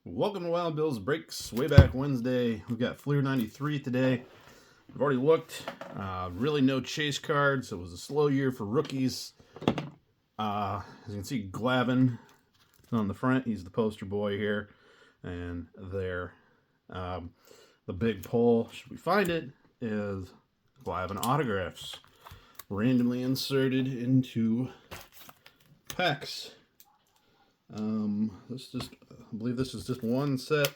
Welcome to Wild Bill's Breaks way back Wednesday. We've got Fleer 93 today. I've already looked. Really no chase cards. It was a slow year for rookies. As you can see, Glavine on the front. He's the poster boy here. And there. The big pull, should we find it, is Glavine autographs. Randomly inserted into packs. I believe this is just one set.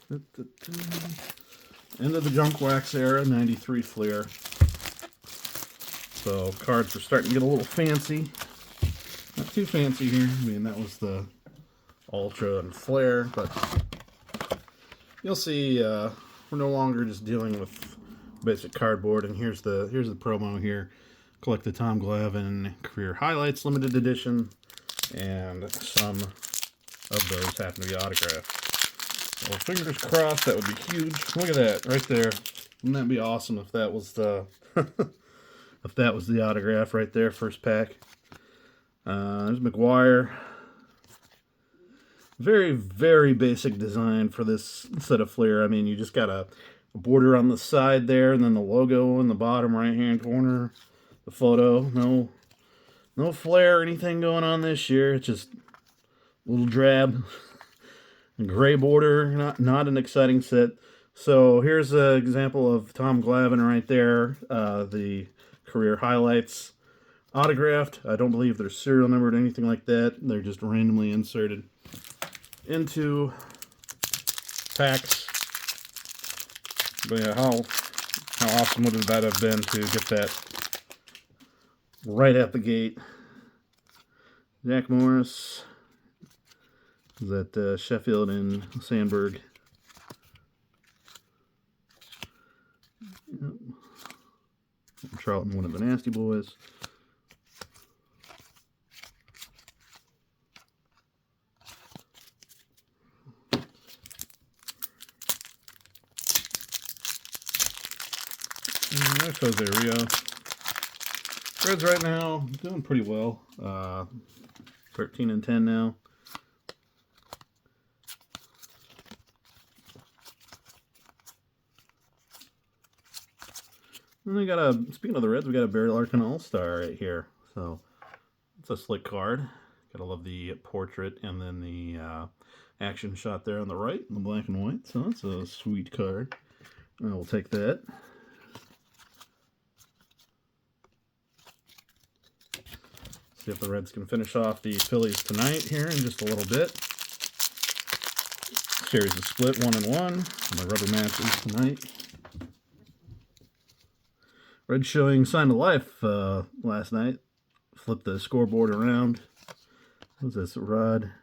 End of the junk wax era, 93 Fleer. So cards are starting to get a little fancy. Not too fancy here. I mean, that was the Ultra and Flair, but you'll see we're no longer just dealing with basic cardboard. And here's the promo here. Collect the Tom Glavine Career Highlights Limited Edition, and some of those happen to be autographed. Well, fingers crossed, that would be huge. Look at that right there. Wouldn't that be awesome if that was the if that was the autograph right there, first pack. There's McGuire. Very, very basic design for this set of Fleer. I mean, you just got a border on the side there, and then the logo in the bottom right-hand corner. The photo, no flare or anything going on this year. It's just a little drab, gray border. Not an exciting set. So here's an example of Tom Glavine right there. The career highlights, autographed. I don't believe they're serial numbered or anything like that. They're just randomly inserted into packs. But yeah, how awesome would that have been to get that right at the gate? Jack Morris is at Sheffield and Sandberg. Yep. Charlton, one of the Nasty Boys. And there's Jose Rio. Reds right now doing pretty well. 13 and 10 now. And we got speaking of the Reds, we got a Barry Larkin All-Star right here. So it's a slick card. Gotta love the portrait and then the action shot there on the right in the black and white. So that's a sweet card. We'll take that. See if the Reds can finish off the Phillies tonight here in just a little bit. Series is split 1-1. My rubber matches tonight. Red showing Sign of Life last night. Flipped the scoreboard around. What was this? Rod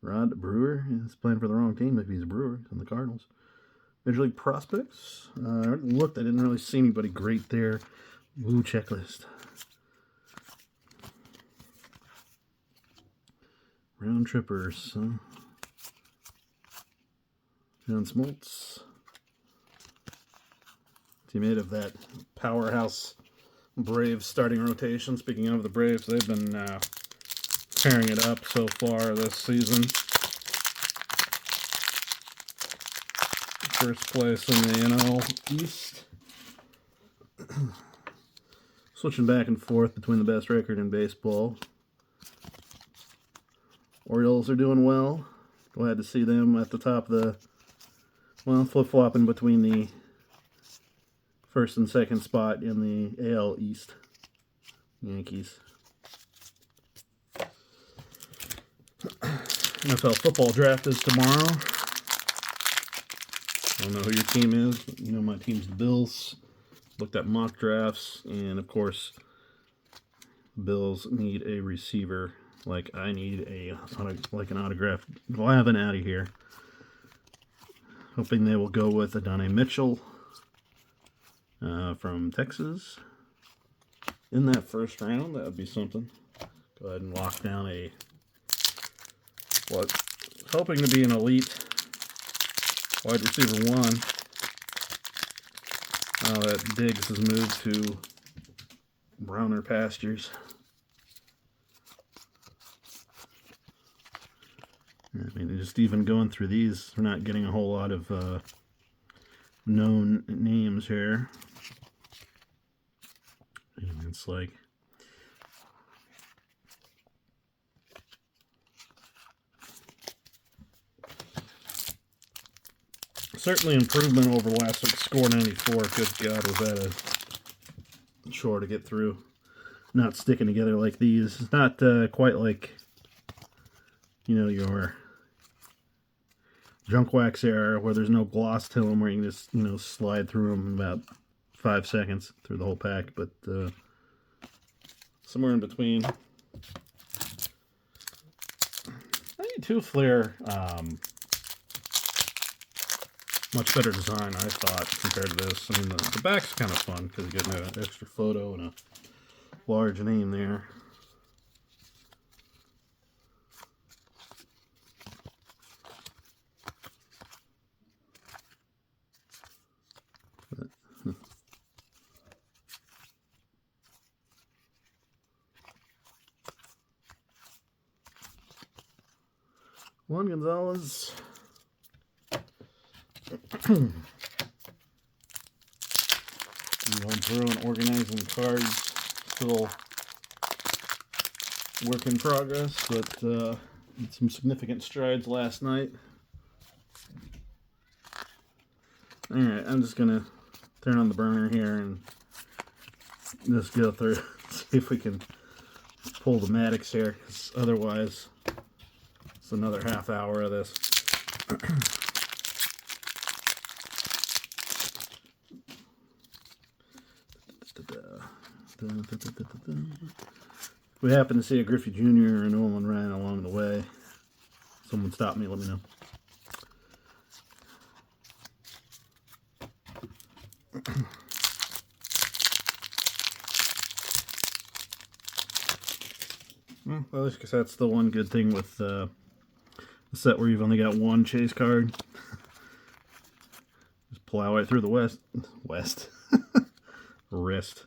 Brewer? He's playing for the wrong team. Maybe he's a Brewer on the Cardinals. Major League Prospects. I looked. I didn't really see anybody great there. Ooh, checklist. Round trippers. John Smoltz. Teammate of that powerhouse Braves starting rotation. Speaking of the Braves, they've been tearing it up so far this season. First place in the NL East. Switching back and forth between the best record in baseball. Orioles are doing well. Glad to see them at the top of the, well, flip-flopping between the first and second spot in the AL East. Yankees. NFL football draft is tomorrow. I don't know who your team is, but you know my team's the Bills. Looked at mock drafts, and of course, the Bills need a receiver. Like I need an autographed Glavine out of here. Hoping they will go with Adonai Mitchell from Texas in that first round. That would be something. Go ahead and lock down hoping to be an elite wide receiver 1. Now that Diggs has moved to browner pastures. I mean, just even going through these, we're not getting a whole lot of known names here. And it's like, certainly improvement over last week's Score 94. Good God, was that a chore to get through. Not sticking together like these. It's not quite like, you know, your junk wax era where there's no gloss to them, where you can just, you know, slide through them in about 5 seconds through the whole pack. But somewhere in between. 92 Flair, much better design, I thought, compared to this. I mean, the back's kind of fun because you get an extra photo and a large name there. Juan Gonzalez. Going through and organizing the cards. Still work in progress, but made some significant strides last night. Alright, I'm just going to turn on the burner here and just go through see if we can pull the Maddox here, because otherwise it's another half hour of this. If we happen to see a Griffey Jr. or Nolan Ryan along the way, someone stop me, let me know. Well, I guess that's the one good thing with the set where you've only got one chase card. Just plow right through the wrist.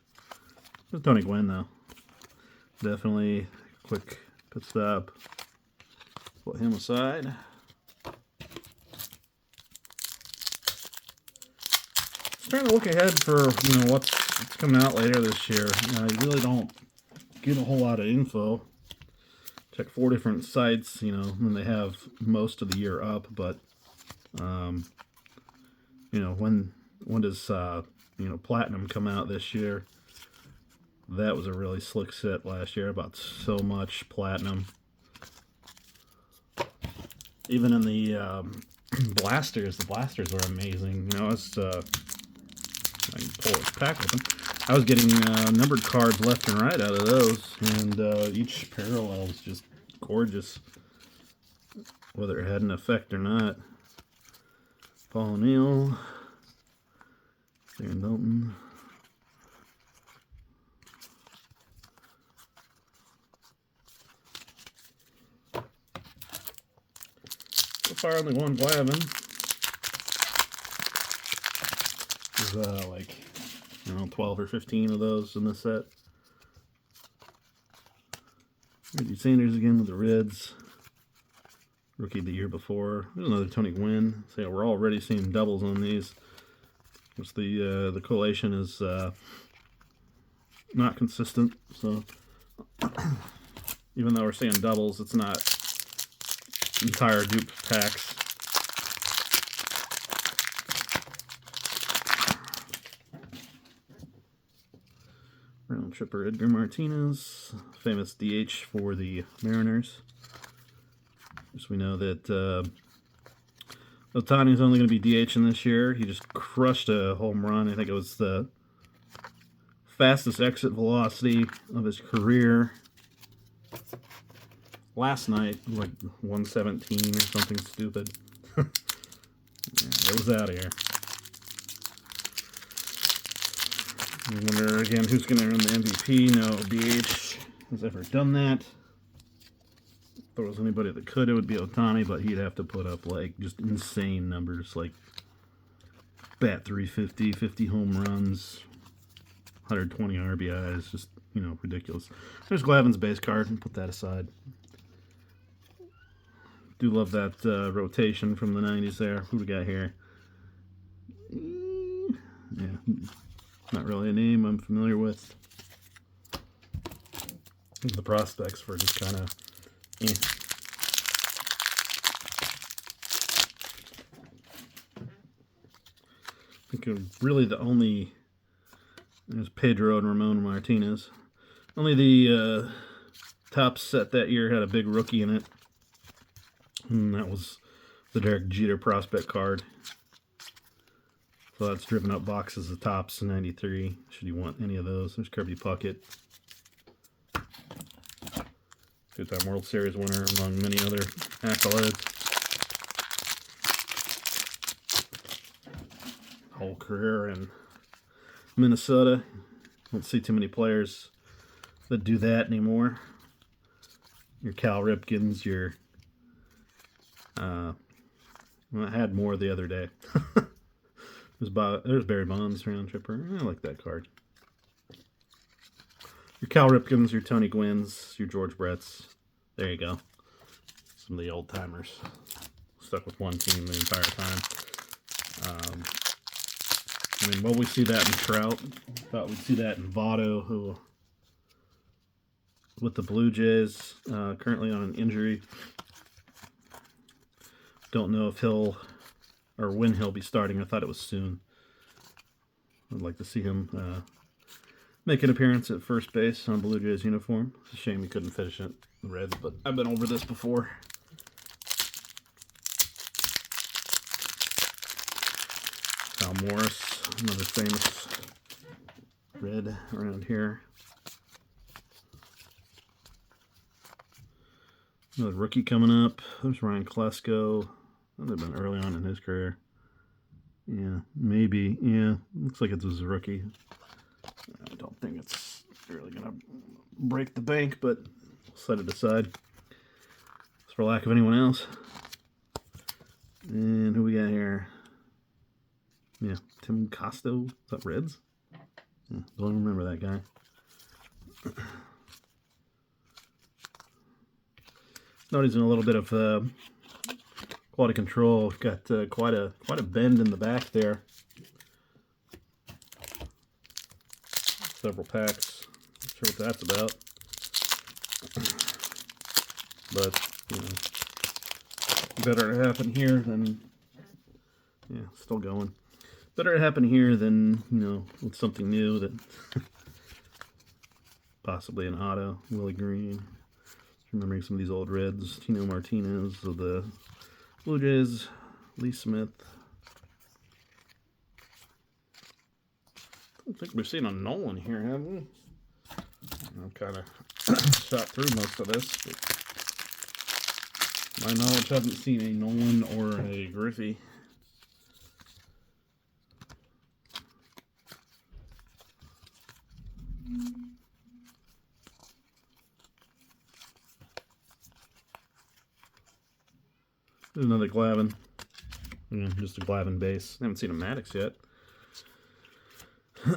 There's Tony Gwynn, though. Definitely quick pit stop. Put him aside. Trying to look ahead for, you know, what's coming out later this year. You know, you really don't get a whole lot of info. Check 4 different sites, you know, and they have most of the year up, but you know, when does you know, Platinum come out this year? That was a really slick set last year. About so much Platinum. Even in the blasters, the blasters were amazing. You know, it's I can pull this pack open. I was getting numbered cards left and right out of those, and each parallel was just gorgeous, whether it had an effect or not. Paul O'Neill, Aaron Dalton. So far, only one Glavine. There's like, I don't know, 12 or 15 of those in this set. Reggie Sanders again with the Reds. Rookie the year before. There's another Tony Gwynn. So yeah, we're already seeing doubles on these. Which the collation is not consistent. So even though we're seeing doubles, it's not entire dupe packs. Round tripper Edgar Martinez, famous DH for the Mariners. As we know that Ohtani's only going to be DHing this year. He just crushed a home run. I think it was the fastest exit velocity of his career last night, like 117 or something stupid. Yeah, it was out of here. I wonder again who's going to earn the MVP. No DH has ever done that. If there was anybody that could, it would be Ohtani, but he'd have to put up like just insane numbers, like bat 350, 50 home runs, 120 RBIs, just, you know, ridiculous. There's Glavine's base card, and put that aside. Do love that rotation from the 90s there. Who do we got here? Yeah, not really a name I'm familiar with. The prospects for just kind of I think really the only, there's Pedro and Ramon Martinez. Only the top set that year had a big rookie in it. And that was the Derek Jeter prospect card. So that's driven up boxes of tops in 93, should you want any of those. There's Kirby Puckett. Two-time World Series winner, among many other accolades. Whole career in Minnesota. Don't see too many players that do that anymore. Your Cal Ripkins, your well, I had more the other day. There's Barry Bonds round tripper. I like that card. Your Cal Ripkins, your Tony Gwynns, your George Bretts. There you go. Some of the old timers stuck with one team the entire time. I mean, well, we see that in Trout. Thought we'd see that in Votto, who with the Blue Jays, currently on an injury. Don't know if he'll or when he'll be starting. I thought it was soon. I'd like to see him make an appearance at first base on Blue Jays uniform. It's a shame he couldn't finish it in the Reds, but I've been over this before. Al Morris, another famous Red around here. Another rookie coming up. There's Ryan Klesko. That would have been early on in his career. Yeah, maybe. Yeah, looks like it was a rookie. I don't think it's really going to break the bank, but we'll set it aside. It's for lack of anyone else. And who we got here? Yeah, Tim Costo. Is that Reds? Yeah, don't remember that guy. Noticing a little bit of quality control. Got quite a bend in the back there. Several packs. Not sure what that's about. But you know, better to happen here than still going. Better to happen here than with something new that possibly an auto. Willie Green. Remembering some of these old Reds. Tino Martinez of the Blue Jays. Lee Smith. I don't think we've seen a Nolan here, have we? I've kind of shot through most of this, but my knowledge, I haven't seen a Nolan or a Griffey. There's another Glavine. Yeah, just a Glavine base. I haven't seen a Maddox yet. Yeah,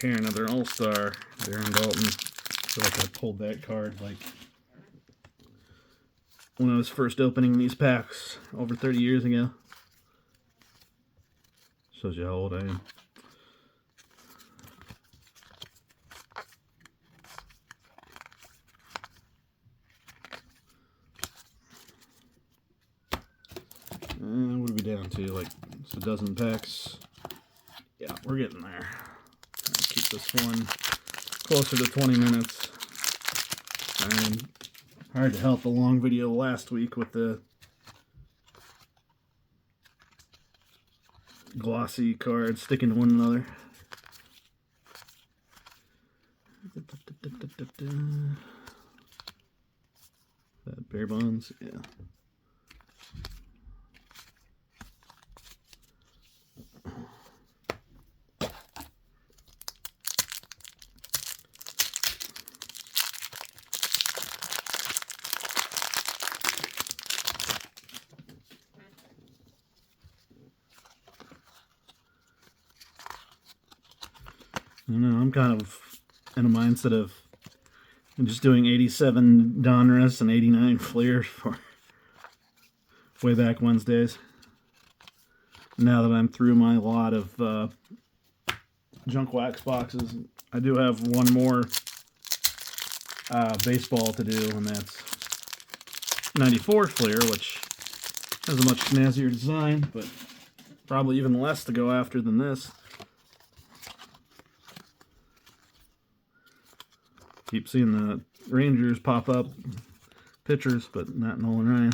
here another All-Star, Darren Dalton. I feel like I pulled that card like when I was first opening these packs over 30 years ago. Shows you how old I am. What are we down to? Like just a dozen packs. Yeah, we're getting there. Keep this one closer to 20 minutes. And hard to help the long video last week with the glossy cards sticking to one another. That Bear Bonds, yeah. I don't know, I'm kind of in a mindset of I'm just doing 87 Donruss and 89 Fleers for way back Wednesdays. Now that I'm through my lot of junk wax boxes, I do have one more baseball to do, and that's 94 Fleer, which has a much snazzier design, but probably even less to go after than this. Keep seeing the Rangers pop up pitchers, but not Nolan Ryan.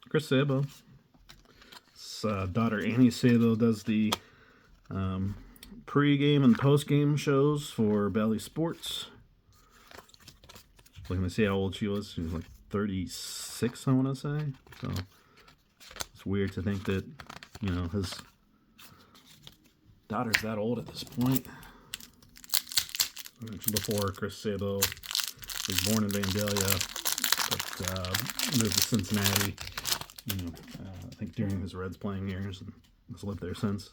Chris Sabo. His daughter Annie Sabo does the pre-game and post-game shows for Bally Sports. Looking to see how old she was. She was like 36, I want to say. So it's weird to think that, you know, his daughter's that old at this point. I mentioned before, Chris Sabo was born in Vandalia, but moved to Cincinnati. You know, I think during his Reds playing years, and has lived there since.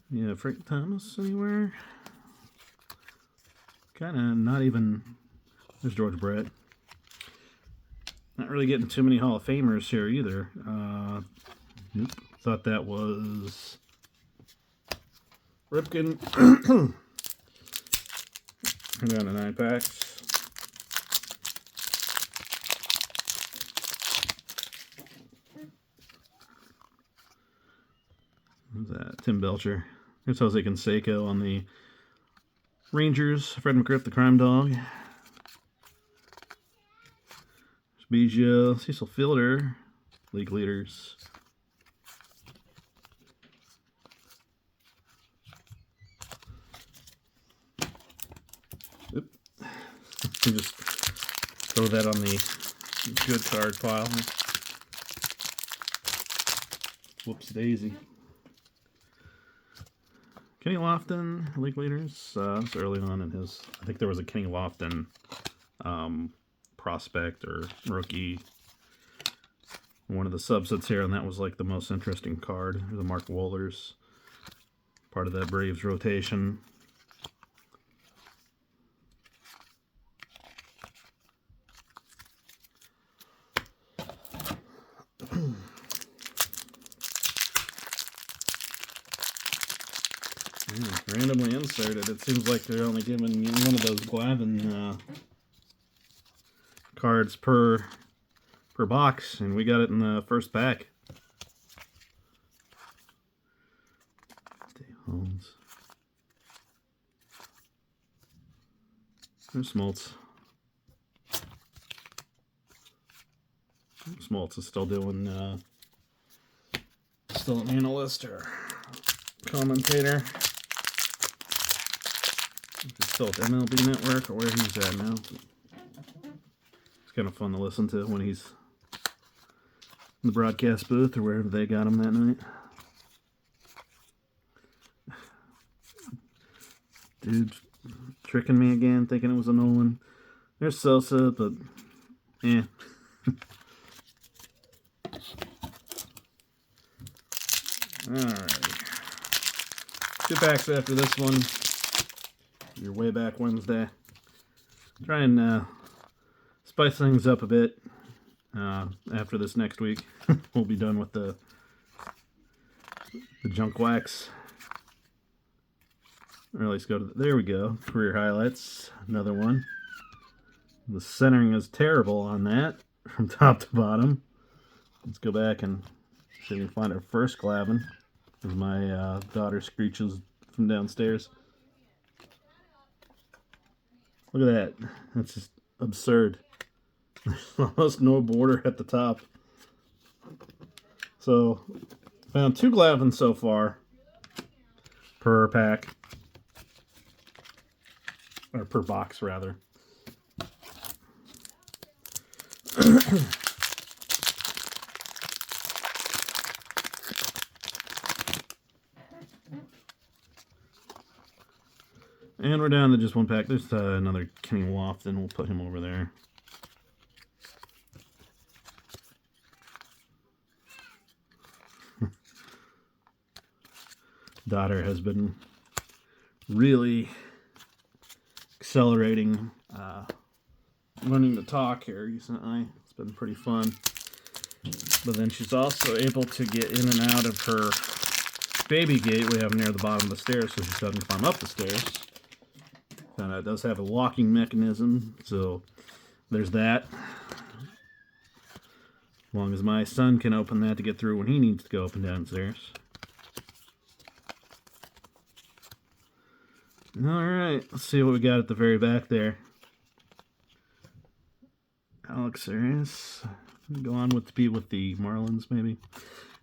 Yeah, Frank Thomas anywhere? Kind of not even. There's George Brett. Not really getting too many Hall of Famers here either. Nope. Thought that was Ripken. And down to 9 packs. Who's that? Tim Belcher. Here's Jose Canseco on the Rangers. Fred McGriff, the Crime Dog. There's Biggio, Cecil Fielder, league leaders. Oop. Just throw that on the good card pile. Whoops daisy. Kenny Lofton, league leaders. It's early on in his. I think there was a Kenny Lofton prospect or rookie. One of the subsets here, and that was like the most interesting card. The Mark Wohlers, part of that Braves rotation. Randomly inserted. It seems like they're only giving one of those Glavine cards per box, and we got it in the first pack. Dave Holmes. There's Smoltz. Smoltz is still doing still an analyst or commentator. He's still at MLB Network, or where he's at now. It's kind of fun to listen to when he's in the broadcast booth or wherever they got him that night. Dude, tricking me again, thinking it was a Nolan. There's Sosa, but eh. Alright. 2 packs after this one. Your way back Wednesday. Try and spice things up a bit after this next week. We'll be done with the junk wax. Or at least go to there we go. Career highlights. Another one. The centering is terrible on that from top to bottom. Let's go back and see if we can find our first Glavine. As my daughter screeches from downstairs. Look at that. That's just absurd. There's almost no border at the top. So, found 2 Glavines so far per pack. Or per box, rather. And we're down to just one pack. There's another Kenny Lofton. We'll put him over there. Daughter has been really accelerating learning to talk here recently. It's been pretty fun. But then she's also able to get in and out of her baby gate we have near the bottom of the stairs so she doesn't climb up the stairs. And it does have a locking mechanism, so there's that. As long as my son can open that to get through when he needs to go up and downstairs. Alright, let's see what we got at the very back there. Alex Arias. Go on with the Marlins, maybe.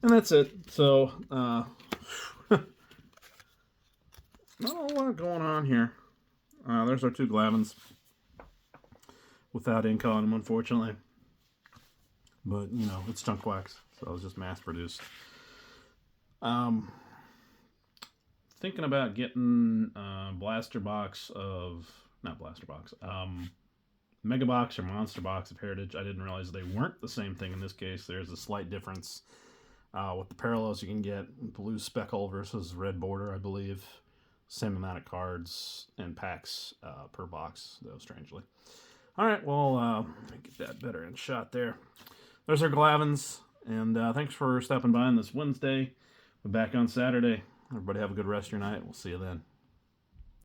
And that's it. So, not a lot going on here. There's our two Glavines. Without ink on them, unfortunately. But, you know, it's junk wax. So it was just mass produced. Thinking about getting blaster box of... Not blaster box. Mega box or monster box of Heritage. I didn't realize they weren't the same thing in this case. There's a slight difference with the parallels. You can get blue speckle versus red border, I believe. Same amount of cards and packs per box, though, strangely. All right, well, get that better in shot there. There's our Glavines, and thanks for stopping by on this Wednesday. We're back on Saturday. Everybody have a good rest of your night. We'll see you then.